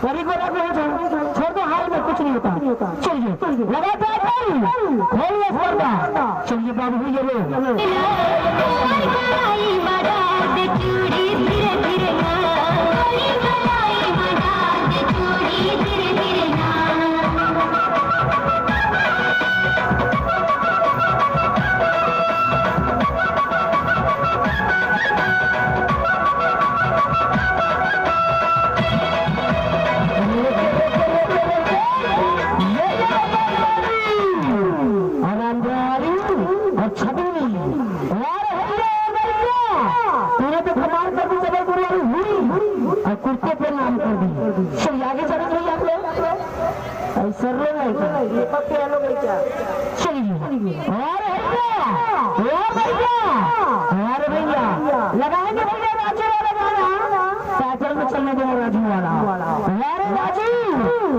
परी को रख लो, छोड़ दो, हाल में कुछ नहीं होता। चलिए लगातार खोलिए स्पर्धा। चलिए बाबू ये लो कुर्ते पे नाम कर दी। चलिए आगे चले जाइए आप लोग। ऐसा ये पक्के लोग क्या? चलिए अरे भैया लगाएंगे भैया राजू वाला गाना, साइकिल में चलने देना राजू वाला। अरे राजू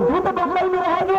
तू तो बम्बई में रहेगी।